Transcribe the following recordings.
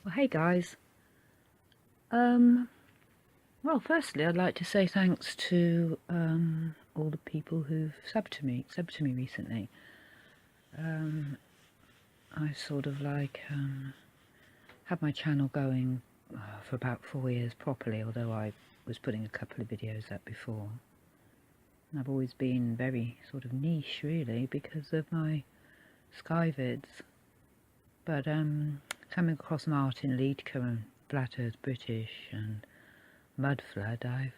Well, hey guys. Well, firstly, I'd like to say thanks to all the people who've subbed to me recently. I sort of had my channel going for about 4 years properly, although I was putting a couple of videos up before. And I've always been very sort of niche, really, because of my sky vids. But coming across Martin Liedtke and Flat Earth British and Mudflood, I've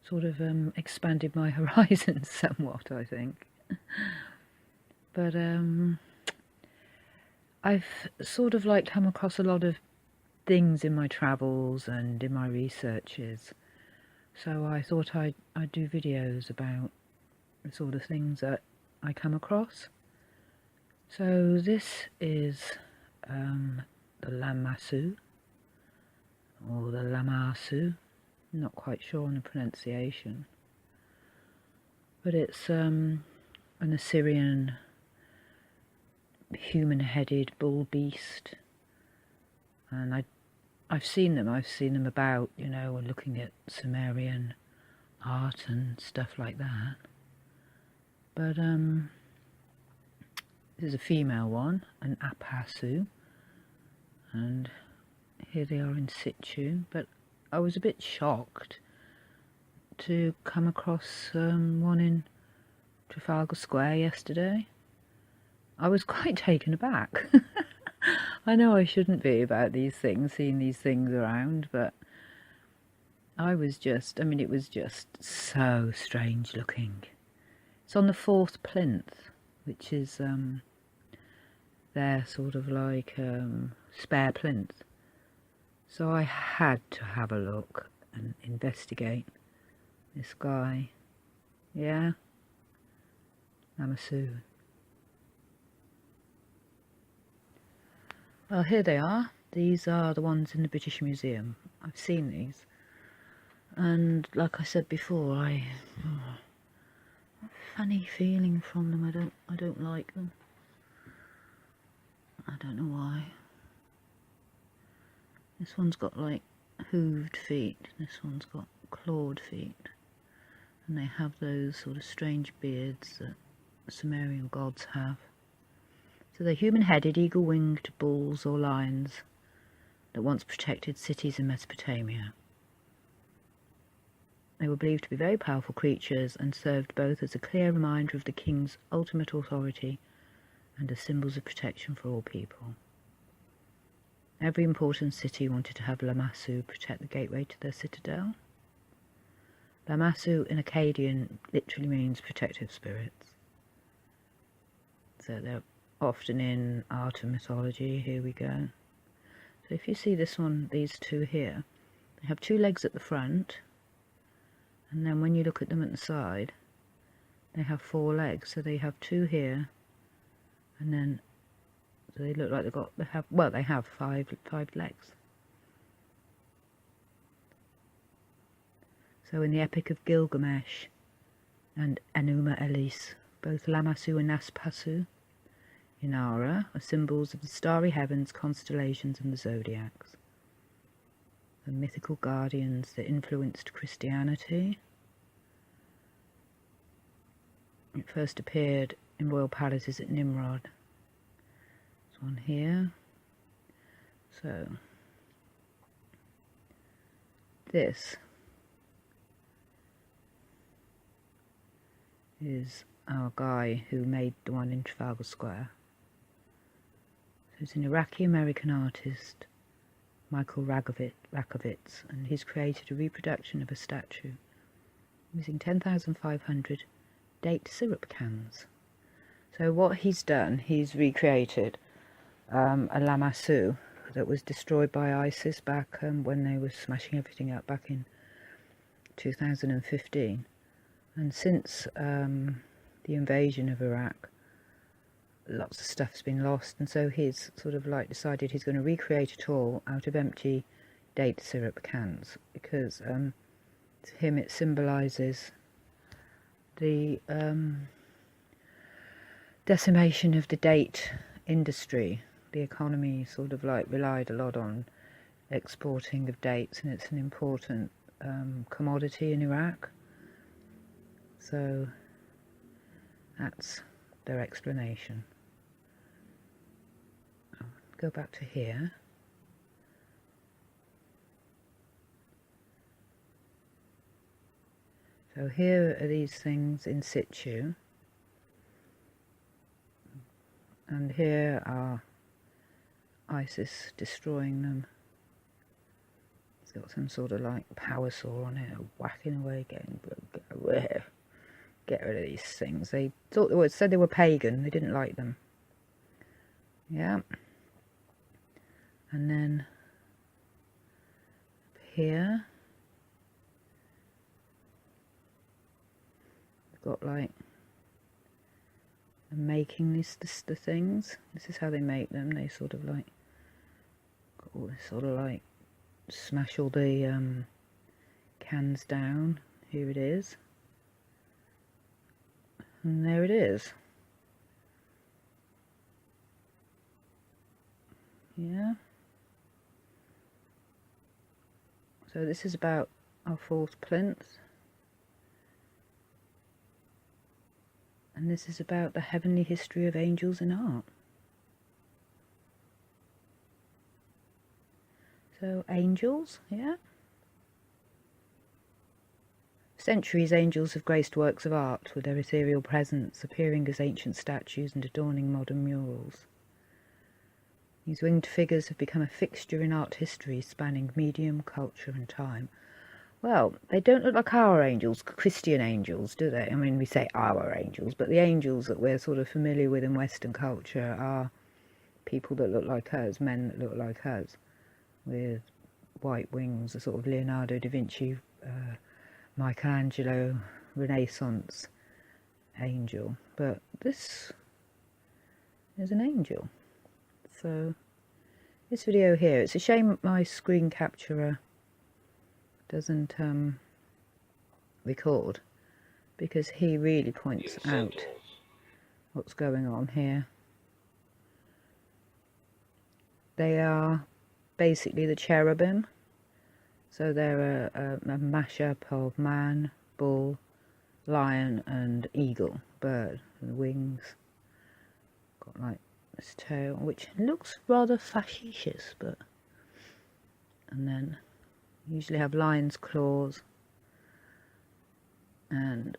sort of expanded my horizons somewhat, I think. But I've sort of come across a lot of things in my travels and in my researches, so I thought I'd do videos about the sort of things that I come across. So this is the Lammasu, or the Lamassu, not quite sure on the pronunciation, but it's an Assyrian human-headed bull beast, and I've seen them about, you know, looking at Sumerian art and stuff like that. But this is a female one, an Apassu, and here they are in situ. But I was a bit shocked to come across one in Trafalgar Square yesterday. I was quite taken aback. I know I shouldn't be about these things, seeing these things around, but I was just, it was just so strange looking. It's on the Fourth Plinth, which is their sort of spare plinth. So I had to have a look and investigate this guy. Yeah, Lamassu. Well, here they are. These are the ones in the British Museum. I've seen these, and like I said before, a funny feeling from them. I don't like them. I don't know why. This one's got hooved feet. This one's got clawed feet, and they have those sort of strange beards that Sumerian gods have. So they're human-headed, eagle-winged bulls or lions that once protected cities in Mesopotamia. They were believed to be very powerful creatures and served both as a clear reminder of the king's ultimate authority and as symbols of protection for all people. Every important city wanted to have Lamassu protect the gateway to their citadel. Lamassu in Akkadian literally means protective spirits. So they're often in art and mythology. Here we go. So if you see this one, these two here, they have 2 legs at the front, and then when you look at them at the side, they have 4 legs. So they have 2 here, and then so they look like they have five legs. So in the Epic of Gilgamesh and Enuma Elish, both Lamassu and Apassu Inara are symbols of the starry heavens, constellations and the zodiacs, the mythical guardians that influenced Christianity. It first appeared in royal palaces at Nimrod. There's one here. So this is our guy who made the one in Trafalgar Square. He's an Iraqi-American artist, Michael Rakowitz, and he's created a reproduction of a statue using 10,500 date syrup cans. So what he's done, he's recreated a Lamassu that was destroyed by ISIS back when they were smashing everything up back in 2015. And since the invasion of Iraq, lots of stuff's been lost, and so he's sort of decided he's going to recreate it all out of empty date syrup cans, because to him it symbolises the decimation of the date industry the economy sort of like relied a lot on exporting of dates, and it's an important commodity in Iraq. So that's their explanation. I'll go back to here. So here are these things in situ, and here are ISIS destroying them. It's got some sort of like power saw on it, whacking away, get rid of these things. They thought, well, it said they were pagan, they didn't like them. Yeah. And then up here we've got like making the things. This is how they make them. They sort of like got all this sort of like smash all the cans down. Here it is. And there it is. Yeah. So this is about our Fourth Plinth. And this is about the heavenly history of angels in art. So angels, yeah. Centuries angels have graced works of art with their ethereal presence, appearing as ancient statues and adorning modern murals. These winged figures have become a fixture in art history, spanning medium, culture and time. Well, they don't look like our angels, Christian angels, do they? I mean, we say our angels, but the angels that we're sort of familiar with in Western culture are people that look like us, men that look like us, with white wings, a sort of Leonardo da Vinci, Michelangelo, Renaissance angel. But this is an angel. So this video here, it's a shame my screen capturer doesn't record, because he really points out what's going on here. They are basically the cherubim, so they're a mashup of man, bull, lion and eagle, bird, and wings. Got like this tail, which looks rather facetious, but, and then usually have lion's claws and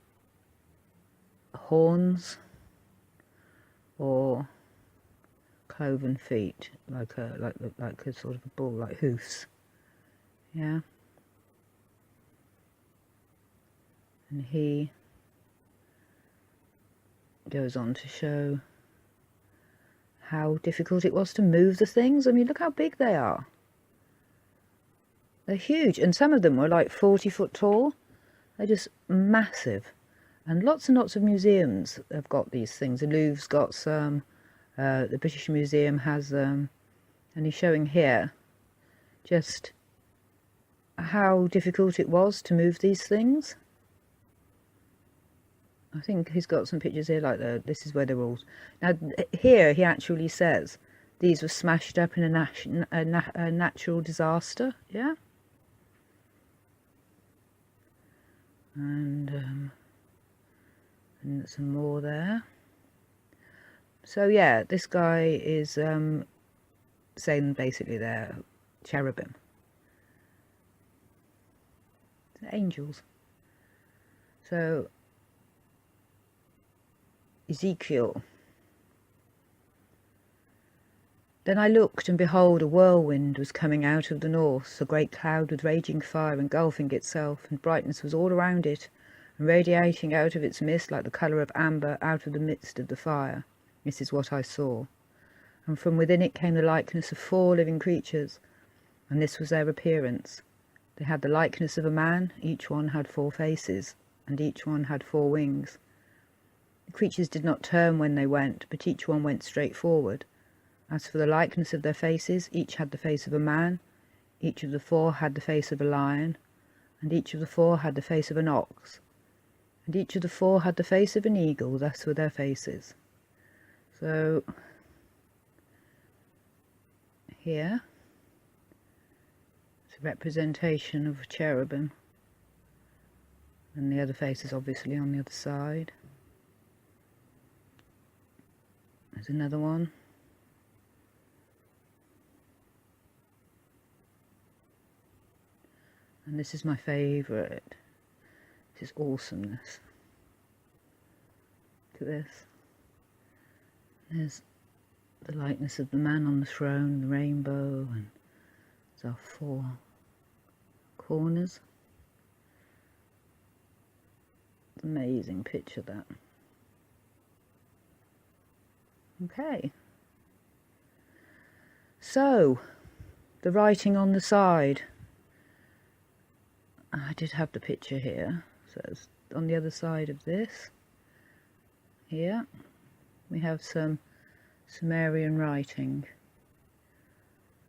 horns or cloven feet, like a sort of a bull, like hoofs. Yeah. And he goes on to show how difficult it was to move the things. I mean, look how big they are. They're huge, and some of them were like 40 foot tall. They're just massive. And lots of museums have got these things. The Louvre's got some, the British Museum has them, and he's showing here just how difficult it was to move these things. I think he's got some pictures here, like this is where they're all. Now here he actually says these were smashed up in a natural disaster. Yeah. And some more there. So yeah, this guy is saying basically they're cherubim, they're angels. So Ezekiel. Then I looked, and behold, a whirlwind was coming out of the north, a great cloud with raging fire engulfing itself, and brightness was all around it, and radiating out of its midst like the colour of amber out of the midst of the fire. This is what I saw. And from within it came the likeness of 4 living creatures, and this was their appearance. They had the likeness of a man, each one had 4 faces, and each one had 4 wings. The creatures did not turn when they went, but each one went straight forward. As for the likeness of their faces, each had the face of a man, each of the 4 had the face of a lion, and each of the 4 had the face of an ox, and each of the 4 had the face of an eagle. Thus were their faces. So here. It's a representation of cherubim. And the other face is obviously on the other side. There's another one. And this is my favourite. This is awesomeness. Look at this. There's the likeness of the man on the throne, the rainbow, and there's our 4 corners. Amazing picture, that. Okay. So, the writing on the side. I did have the picture here. So it's on the other side of this. Here we have some Sumerian writing.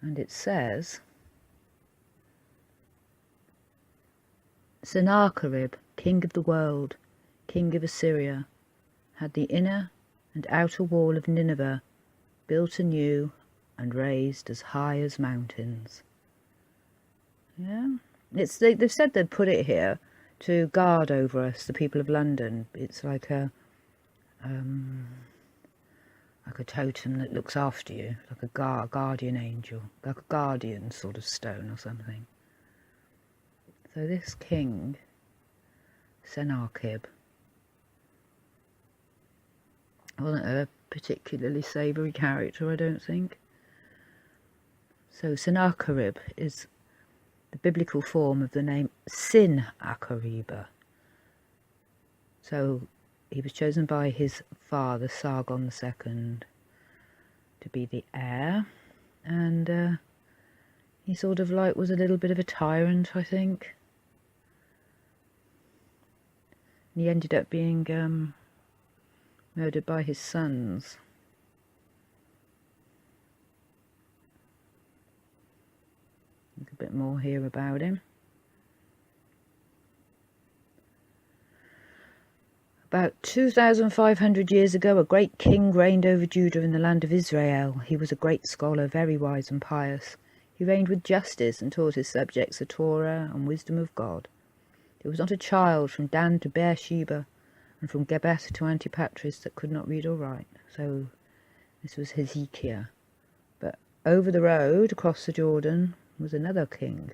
And it says, Sennacherib, king of the world, king of Assyria, had the inner and outer wall of Nineveh built anew and raised as high as mountains. Yeah, they've said they'd put it here to guard over us, the people of London. It's like a totem that looks after you, like a guardian angel, like a guardian sort of stone or something. So this king, Sennacherib, wasn't a particularly savoury character, I don't think. So Sennacherib is the biblical form of the name Sennacherib. So he was chosen by his father, Sargon II, to be the heir, and he sort of like was a little bit of a tyrant, I think. And he ended up being murdered by his sons. There's a bit more here about him. About 2,500 years ago, a great king reigned over Judah in the land of Israel. He was a great scholar, very wise and pious. He reigned with justice and taught his subjects the Torah and wisdom of God. There was not a child from Dan to Beersheba and from Gebeth to Antipatris that could not read or write. So this was Hezekiah. But over the road, across the Jordan, was another king,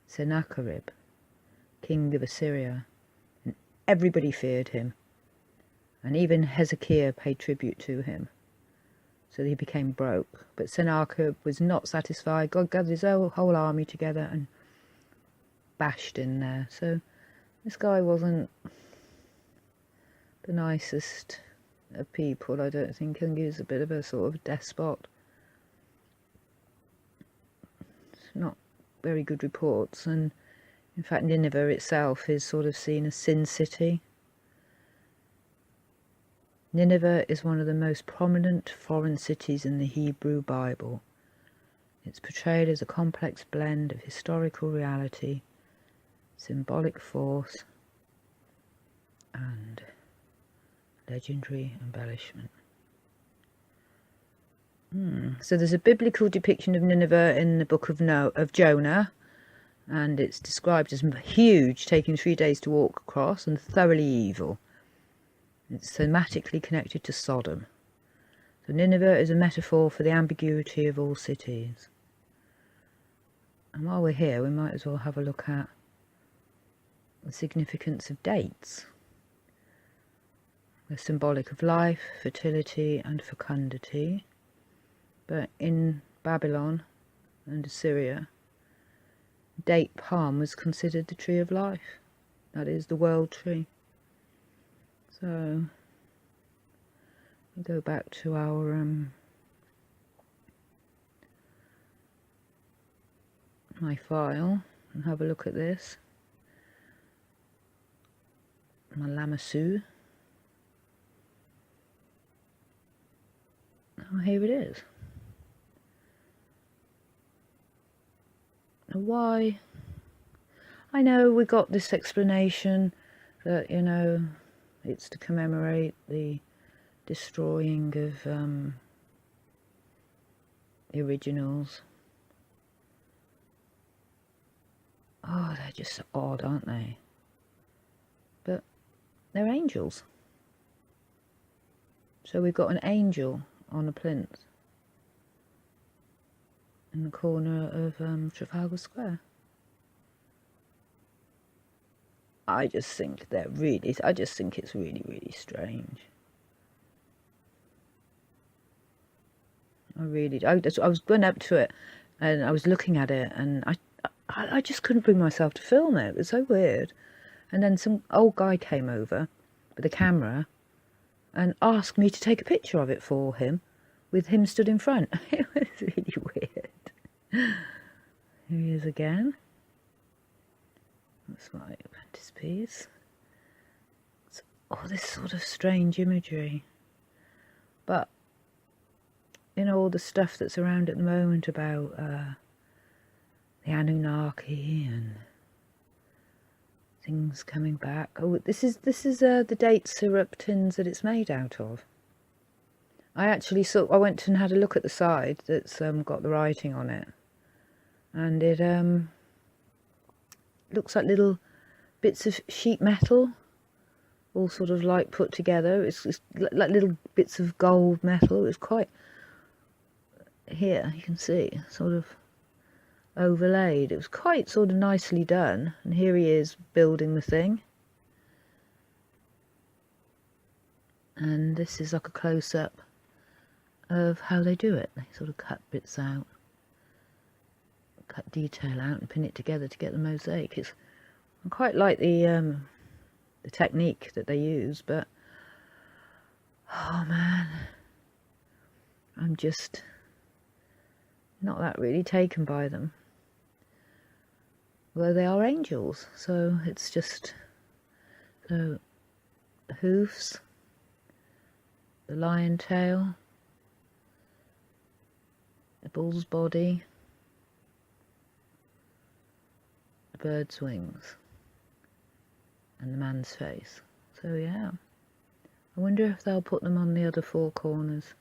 Sennacherib, king of Assyria. And everybody feared him. And even Hezekiah paid tribute to him. So he became broke. But Sennacherib was not satisfied. God gathered his whole army together and bashed in there. So this guy wasn't the nicest of people, I don't think. I think he was a bit of a sort of despot. It's not very good reports. And in fact, Nineveh itself is sort of seen as Sin City. Nineveh is one of the most prominent foreign cities in the Hebrew Bible. It's portrayed as a complex blend of historical reality, symbolic force, and legendary embellishment. So there's a biblical depiction of Nineveh in the book of Jonah, and it's described as huge, taking 3 days to walk across, and thoroughly evil. It's thematically connected to Sodom. So Nineveh is a metaphor for the ambiguity of all cities. And while we're here, we might as well have a look at the significance of dates. They're symbolic of life, fertility and fecundity. But in Babylon and Assyria, date palm was considered the tree of life. That is, the world tree. So we go back to our my file and have a look at this. My Lamassu. Oh, here it is. Now why? I know we got this explanation that, you know, it's to commemorate the destroying of the originals. Oh, they're just odd, aren't they? But they're angels. So we've got an angel on a plinth in the corner of Trafalgar Square. I just think it's really, really strange. I was going up to it and I was looking at it, and I just couldn't bring myself to film it. It was so weird. And then some old guy came over with a camera and asked me to take a picture of it for him, with him stood in front. It was really weird. Here he is again. That's my apprentice piece. It's all this sort of strange imagery. But, you know, all the stuff that's around at the moment about the Anunnaki and things coming back. Oh, this is the date Cherubim that it's made out of. I went and had a look at the side that's got the writing on it, and it looks like little bits of sheet metal, all sort of like put together. It's like little bits of gold metal. It's quite, here you can see, sort of overlaid. It was quite sort of nicely done, and here he is building the thing. And this is like a close-up of how they do it. They sort of cut bits out, cut detail out, and pin it together to get the mosaic. I quite like the technique that they use, but oh man, I'm just not that really taken by them. Although they are angels, so it's just, so the hoofs, the lion tail, the bull's body, the bird's wings, and the man's face. So yeah, I wonder if they'll put them on the other four corners.